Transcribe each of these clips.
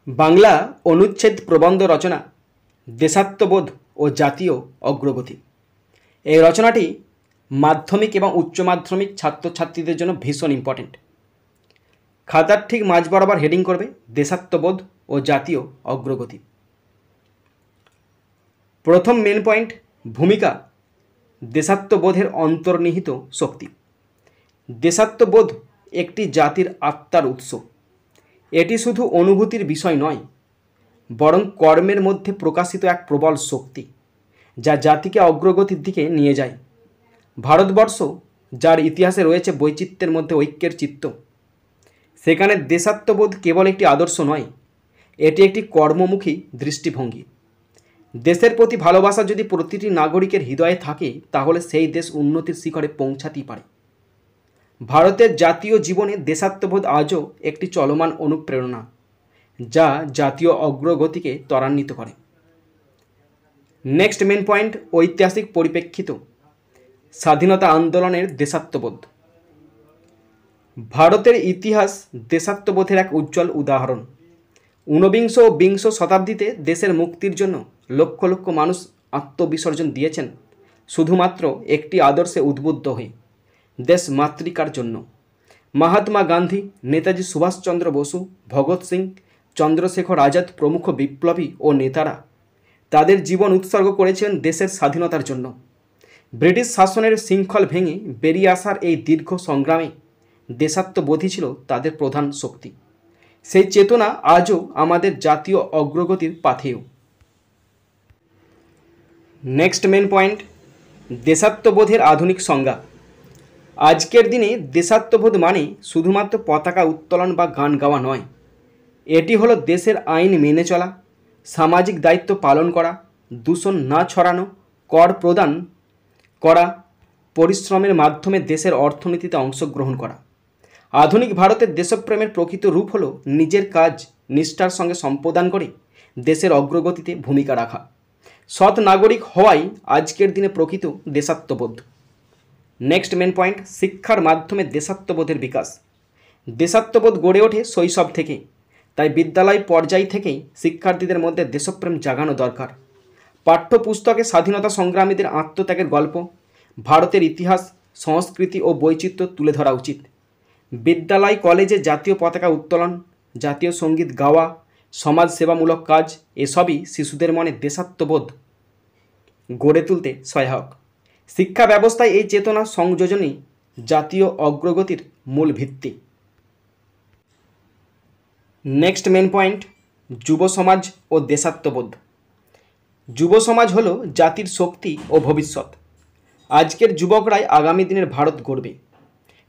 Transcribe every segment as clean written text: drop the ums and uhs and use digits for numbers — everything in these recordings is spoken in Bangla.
বাংলা অনুচ্ছেদ প্রবন্ধ রচনা দেশাত্মবোধ ও জাতীয় অগ্রগতি। এই রচনাটি মাধ্যমিক এবং উচ্চ মাধ্যমিক ছাত্রছাত্রীদের জন্য ভীষণ ইম্পর্টেন্ট। খাতার ঠিক মাঝ বরাবর হেডিং করবে দেশাত্মবোধ ও জাতীয় অগ্রগতি। প্রথম মেন পয়েন্ট, ভূমিকা দেশাত্মবোধের অন্তর্নিহিত শক্তি। দেশাত্মবোধ একটি জাতির আত্মার উৎস। এটি শুধু অনুভূতির বিষয় নয়, বরং কর্মের মধ্যে প্রকাশিত এক প্রবল শক্তি, যা জাতিকে অগ্রগতির দিকে নিয়ে যায়। ভারতবর্ষ, যার ইতিহাসে রয়েছে বৈচিত্র্যের মধ্যে ঐক্যের চিত্ত, সেখানে দেশাত্মবোধ কেবল একটি আদর্শ নয়, এটি একটি কর্মমুখী দৃষ্টিভঙ্গি। দেশের প্রতি ভালোবাসা যদি প্রতিটি নাগরিকের হৃদয়ে থাকে, তাহলে সেই দেশ উন্নতির শিখরে পৌঁছাতেই পারে। ভারতের জাতীয় জীবনে দেশাত্মবোধ আজও একটি চলমান অনুপ্রেরণা, যা জাতীয় অগ্রগতিকে ত্বরান্বিত করে। নেক্সট মেন পয়েন্ট, ঐতিহাসিক পরিপ্রেক্ষিত স্বাধীনতা আন্দোলনের দেশাত্মবোধ। ভারতের ইতিহাস দেশাত্মবোধের এক উজ্জ্বল উদাহরণ। ঊনবিংশ ও বিংশ শতাব্দীতে দেশের মুক্তির জন্য লক্ষ লক্ষ মানুষ আত্মবিসর্জন দিয়েছেন শুধুমাত্র একটি আদর্শে উদ্বুদ্ধ হয়ে, দেশ মাতৃকার জন্য। মহাত্মা গান্ধী, নেতাজি সুভাষচন্দ্র বসু, ভগৎ সিং, চন্দ্রশেখর আজাদ প্রমুখ বিপ্লবী ও নেতারা তাদের জীবন উৎসর্গ করেছিলেন দেশের স্বাধীনতার জন্য। ব্রিটিশ শাসনের শৃঙ্খল ভেঙে বেরিয়ে আসার এই দীর্ঘ সংগ্রামে দেশাত্মবোধই ছিল তাদের প্রধান শক্তি। সেই চেতনা আজও আমাদের জাতীয় অগ্রগতির পাথেয়। নেক্সট মেন পয়েন্ট, দেশাত্মবোধের আধুনিক সংজ্ঞা। আজকের দিনে দেশাত্মবোধ মানে শুধুমাত্র পতাকা উত্তোলন বা গান গাওয়া নয়। এটি হলো দেশের আইন মেনে চলা, সামাজিক দায়িত্ব পালন করা, দূষণ না ছড়ানো, কর প্রদান করা, পরিশ্রমের মাধ্যমে দেশের অর্থনীতিতে অংশগ্রহণ করা। আধুনিক ভারতের দেশপ্রেমের প্রকৃত রূপ হলো নিজের কাজ নিষ্ঠার সঙ্গে সম্পাদন করে দেশের অগ্রগতিতে ভূমিকা রাখা। সৎ নাগরিক হওয়াই আজকের দিনে প্রকৃত দেশাত্মবোধ। নেক্সট মেন পয়েন্ট, শিক্ষার মাধ্যমে দেশাত্মবোধের বিকাশ। দেশাত্মবোধ গড়ে ওঠে শৈশব থেকে, তাই বিদ্যালয় পর্যায় থেকেই শিক্ষার্থীদের মধ্যে দেশপ্রেম জাগানো দরকার। পাঠ্যপুস্তকে স্বাধীনতা সংগ্রামীদের আত্মত্যাগের গল্প, ভারতের ইতিহাস, সংস্কৃতি ও বৈচিত্র্য তুলে ধরা উচিত। বিদ্যালয় কলেজে জাতীয় পতাকা উত্তোলন, জাতীয় সঙ্গীত গাওয়া, সমাজ সেবামূলক কাজ, এসবই শিশুদের মনে দেশাত্মবোধ গড়ে তুলতে সহায়ক। শিক্ষা ব্যবস্থায় এই চেতনা সংযোজনই জাতীয় অগ্রগতির মূল ভিত্তি। নেক্সট মেন পয়েন্ট, যুব সমাজ ও দেশাত্মবোধ। যুব সমাজ হলো জাতির শক্তি ও ভবিষ্যৎ। আজকের যুবকরাই আগামী দিনের ভারত গড়বে,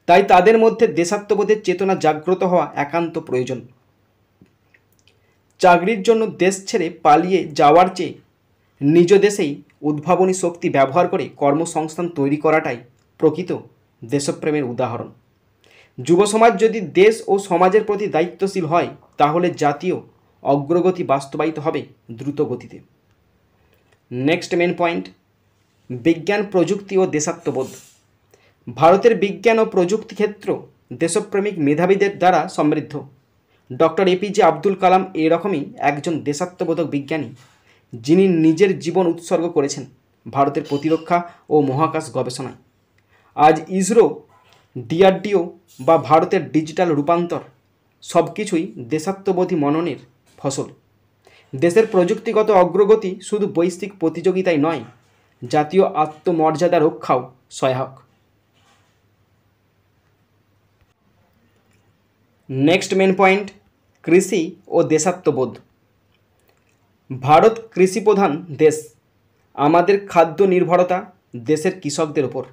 তাই তাদের মধ্যে দেশাত্মবোধের চেতনা জাগ্রত হওয়া একান্ত প্রয়োজন। চাকরির জন্য দেশ ছেড়ে পালিয়ে যাওয়ার চেয়ে নিজ দেশেই উদ্ভাবনী শক্তি ব্যবহার করে কর্মসংস্থান তৈরি করাটাই প্রকৃত দেশপ্রেমের উদাহরণ। যুব সমাজ যদি দেশ ও সমাজের প্রতি দায়িত্বশীল হয়, তাহলে জাতীয় অগ্রগতি বাস্তবায়িত হবে দ্রুত গতিতে। নেক্সট মেন পয়েন্ট, বিজ্ঞান প্রযুক্তি ও দেশাত্মবোধ। ভারতের বিজ্ঞান ও প্রযুক্তি ক্ষেত্র দেশপ্রেমিক মেধাবীদের দ্বারা সমৃদ্ধ। ডক্টর এপিজে আব্দুল কালাম এরকমই একজন দেশাত্মবোধক বিজ্ঞানী, যিনি নিজের জীবন উৎসর্গ করেছেন ভারতের প্রতিরক্ষা ও মহাকাশ গবেষণায়। আজ ইসরো, ডিআরডিও বা ভারতের ডিজিটাল রূপান্তর সব কিছুই দেশাত্মবোধী মননের ফসল। দেশের প্রযুক্তিগত অগ্রগতি শুধু বৈশ্বিক প্রতিযোগিতায় নয়, জাতীয় আত্মমর্যাদা রক্ষাও সহায়ক। নেক্সট মেন পয়েন্ট, কৃষি ও দেশাত্মবোধ। ভারত কৃষিপ্রধান দেশ। আমাদের খাদ্য নির্ভরতা দেশের কৃষকদের ওপর।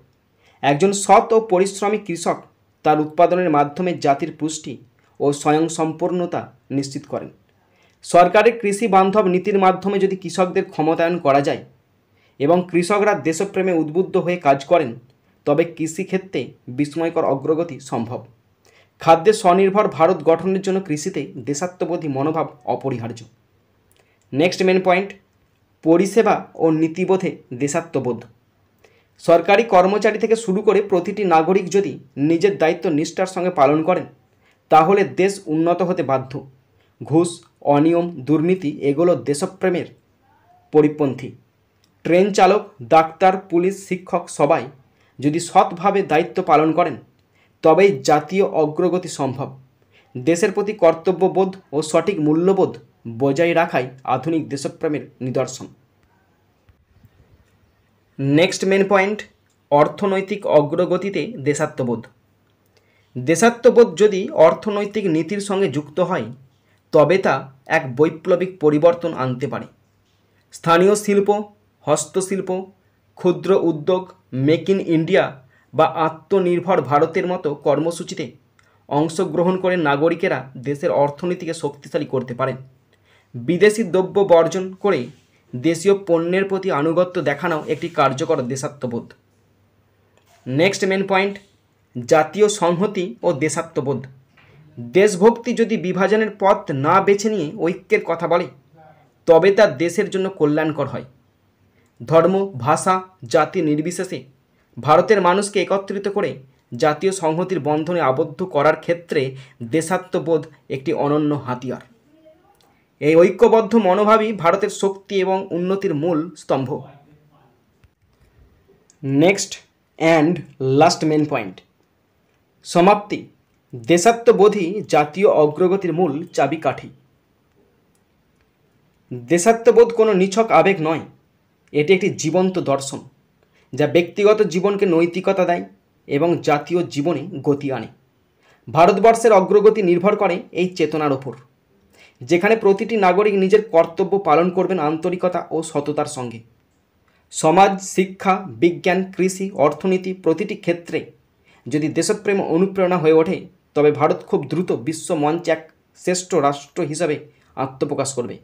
একজন সৎ ও পরিশ্রমী কৃষক তার উৎপাদনের মাধ্যমে জাতির পুষ্টি ও স্বয়ংসম্পূর্ণতা নিশ্চিত করেন। সরকারের কৃষি বান্ধব নীতির মাধ্যমে যদি কৃষকদের ক্ষমতায়ন করা যায় এবং কৃষকরা দেশপ্রেমে উদ্বুদ্ধ হয়ে কাজ করেন, তবে কৃষিক্ষেত্রে বিস্ময়কর অগ্রগতি সম্ভব। খাদ্যে স্বনির্ভর ভারত গঠনের জন্য কৃষিতে দেশাত্মবোধী মনোভাব অপরিহার্য। নেক্সট মেন পয়েন্ট, পরিষেবা ও নীতিবোধে দেশাত্মবোধ। সরকারি কর্মচারী থেকে শুরু করে প্রতিটি নাগরিক যদি নিজের দায়িত্ব নিষ্ঠার সঙ্গে পালন করেন, তাহলে দেশ উন্নত হতে বাধ্য। ঘুষ, অনিয়ম, দুর্নীতি এগুলো দেশপ্রেমের পরিপন্থী। ট্রেন চালক, ডাক্তার, পুলিশ, শিক্ষক সবাই যদি সৎভাবে দায়িত্ব পালন করেন তবেই জাতীয় অগ্রগতি সম্ভব। দেশের প্রতি কর্তব্যবোধ ও সঠিক মূল্যবোধ বজায় রাখাই আধুনিক দেশপ্রেমের নিদর্শন। নেক্সট মেন পয়েন্ট, অর্থনৈতিক অগ্রগতিতে দেশাত্মবোধ। দেশাত্মবোধ যদি অর্থনৈতিক নীতির সঙ্গে যুক্ত হয় তবে তা এক বৈপ্লবিক পরিবর্তন আনতে পারে। স্থানীয় শিল্প, হস্তশিল্প, ক্ষুদ্র উদ্যোগ, মেক ইন ইন্ডিয়া বা আত্মনির্ভর ভারতের মতো কর্মসূচিতে অংশগ্রহণ করে নাগরিকেরা দেশের অর্থনীতিকে শক্তিশালী করতে পারেন। বিদেশি দ্রব্য বর্জন করে দেশীয় পণ্যের প্রতি আনুগত্য দেখানোও একটি কার্যকর দেশাত্মবোধ। নেক্সট মেন পয়েন্ট, জাতীয় সংহতি ও দেশাত্মবোধ। দেশভক্তি যদি বিভাজনের পথ না বেছে নিয়ে ঐক্যের কথা বলে তবে তা দেশের জন্য কল্যাণকর হয়। ধর্ম, ভাষা, জাতি নির্বিশেষে ভারতের মানুষকে একত্রিত করে জাতীয় সংহতির বন্ধনে আবদ্ধ করার ক্ষেত্রে দেশাত্মবোধ একটি অনন্য হাতিয়ার। এই ঐক্যবদ্ধ মনোভাবই ভারতের শক্তি এবং উন্নতির মূল স্তম্ভ। Next and last main point, সমাপ্তি। দেশাত্মবোধই জাতীয় অগ্রগতির মূল চাবিকাঠি। দেশাত্মবোধ কোনো নিছক আবেগ নয়, এটি একটি জীবন্ত দর্শন যা ব্যক্তিগত জীবনকে নৈতিকতা দেয় এবং জাতীয় জীবনে গতি আনে। ভারতবর্ষের অগ্রগতি নির্ভর করে এই চেতনার ওপর, যেখানে প্রতিটি নাগরিক নিজের কর্তব্য পালন করবেন আন্তরিকতা ও সততার সঙ্গে। সমাজ, শিক্ষা, বিজ্ঞান, কৃষি, অর্থনীতি প্রতিটি ক্ষেত্রে যদি দেশপ্রেম অনুপ্রেরণা হয়ে ওঠে তবে ভারত খুব দ্রুত বিশ্ব মঞ্চে এক শ্রেষ্ঠ রাষ্ট্র হিসাবে আত্মপ্রকাশ করবে।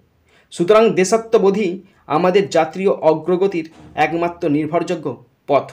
সুতরাং দেশাত্মবোধই আমাদের জাতীয় অগ্রগতির একমাত্র নির্ভরযোগ্য পথ।